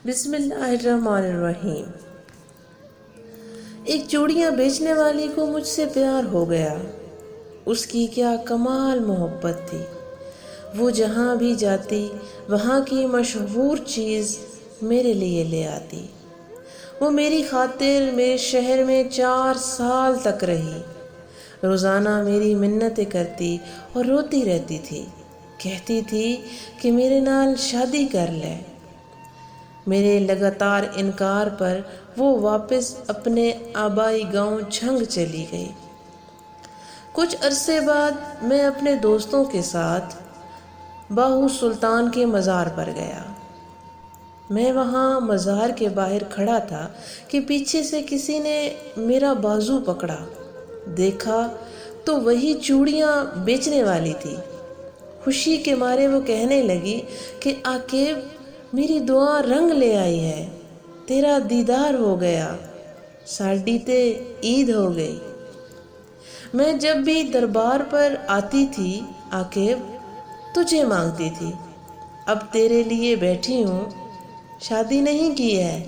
بسم اللہ الرحمن الرحیم۔ ایک چوڑیاں بیچنے والی کو مجھ سے پیار ہو گیا۔ اس کی کیا کمال محبت تھی۔ وہ جہاں بھی جاتی وہاں کی مشہور چیز میرے لیے لے آتی۔ وہ میری خاطر میرے شہر میں 4 سال تک رہی۔ روزانہ میری منتیں کرتی اور روتی رہتی تھی۔ کہتی تھی کہ میرے نال شادی کر لے۔ میرے لگاتار انکار پر وہ واپس اپنے آبائی گاؤں جھنگ چلی گئی۔ کچھ عرصے بعد میں اپنے دوستوں کے ساتھ باہو سلطان کے مزار پر گیا۔ میں وہاں مزار کے باہر کھڑا تھا کہ پیچھے سے کسی نے میرا بازو پکڑا۔ دیکھا تو وہی چوڑیاں بیچنے والی تھی۔ خوشی کے مارے وہ کہنے لگی کہ عاقب، میری دعا رنگ لے آئی ہے، تیرا دیدار ہو گیا، ساڈی تے عید ہو گئی۔ میں جب بھی دربار پر آتی تھی عاقب تجھے مانگتی تھی، اب تیرے لیے بیٹھی ہوں، شادی نہیں کی ہے۔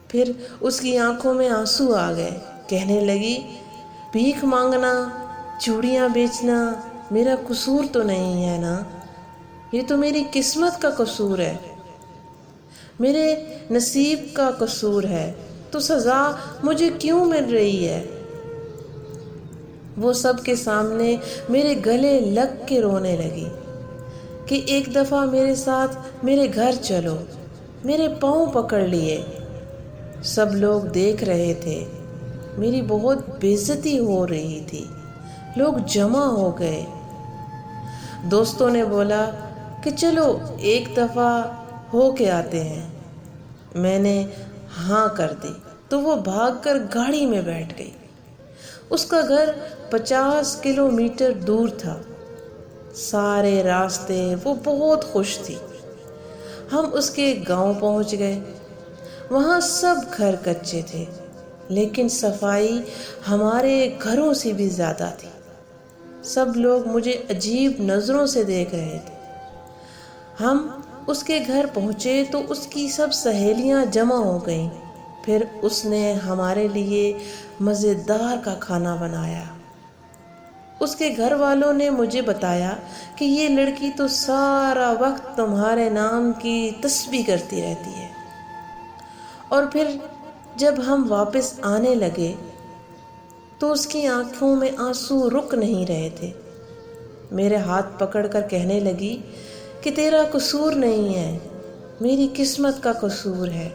پھر اس کی آنکھوں میں آنسو آ گئے۔ کہنے لگی، بھیک مانگنا، چوڑیاں بیچنا میرا قصور تو نہیں ہے نا، یہ تو میری قسمت کا قصور ہے، میرے نصیب کا قصور ہے، تو سزا مجھے کیوں مل رہی ہے؟ وہ سب کے سامنے میرے گلے لگ کے رونے لگی کہ ایک دفعہ میرے ساتھ میرے گھر چلو۔ میرے پاؤں پکڑ لیے۔ سب لوگ دیکھ رہے تھے، میری بہت بے عزتی ہو رہی تھی، لوگ جمع ہو گئے۔ دوستوں نے بولا کہ چلو ایک دفعہ ہو کے آتے ہیں۔ میں نے ہاں کر دی تو وہ بھاگ کر گاڑی میں بیٹھ گئی۔ اس کا گھر 50 کلومیٹر دور تھا۔ سارے راستے وہ بہت خوش تھی۔ ہم اس کے گاؤں پہنچ گئے۔ وہاں سب گھر کچے تھے، لیکن صفائی ہمارے گھروں سے بھی زیادہ تھی۔ سب لوگ مجھے عجیب نظروں سے دیکھ رہے تھے۔ ہم اس کے گھر پہنچے تو اس کی سب سہیلیاں جمع ہو گئیں۔ پھر اس نے ہمارے لیے مزیدار کا کھانا بنایا۔ اس کے گھر والوں نے مجھے بتایا کہ یہ لڑکی تو سارا وقت تمہارے نام کی تسبیح کرتی رہتی ہے۔ اور پھر جب ہم واپس آنے لگے تو اس کی آنکھوں میں آنسو رک نہیں رہے تھے۔ میرے ہاتھ پکڑ کر کہنے لگی کہ تیرا قصور نہیں ہے، میری قسمت کا قصور ہے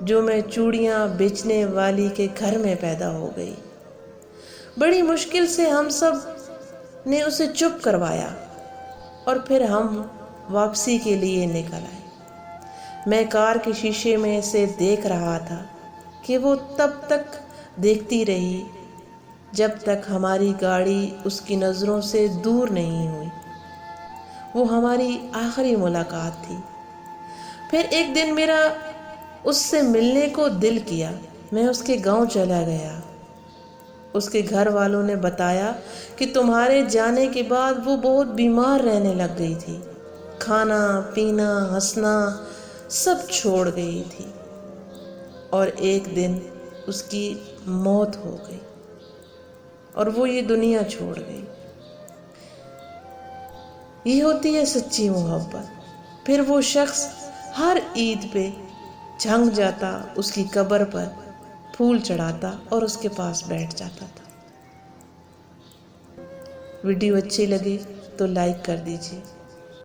جو میں چوڑیاں بیچنے والی کے گھر میں پیدا ہو گئی۔ بڑی مشکل سے ہم سب نے اسے چپ کروایا اور پھر ہم واپسی کے لیے نکل آئے۔ میں کار کے شیشے میں سے دیکھ رہا تھا کہ وہ تب تک دیکھتی رہی جب تک ہماری گاڑی اس کی نظروں سے دور نہیں ہوئی۔ وہ ہماری آخری ملاقات تھی۔ پھر ایک دن میرا اس سے ملنے کو دل کیا۔ میں اس کے گاؤں چلا گیا۔ اس کے گھر والوں نے بتایا کہ تمہارے جانے کے بعد وہ بہت بیمار رہنے لگ گئی تھی، کھانا پینا ہنسنا سب چھوڑ گئی تھی، اور ایک دن اس کی موت ہو گئی اور وہ یہ دنیا چھوڑ گئی۔ یہ ہوتی ہے سچی محبت۔ پھر وہ شخص ہر عید پہ جھنگ جاتا، اس کی قبر پر پھول چڑھاتا اور اس کے پاس بیٹھ جاتا تھا۔ ویڈیو اچھی لگے تو لائک کر دیجیے۔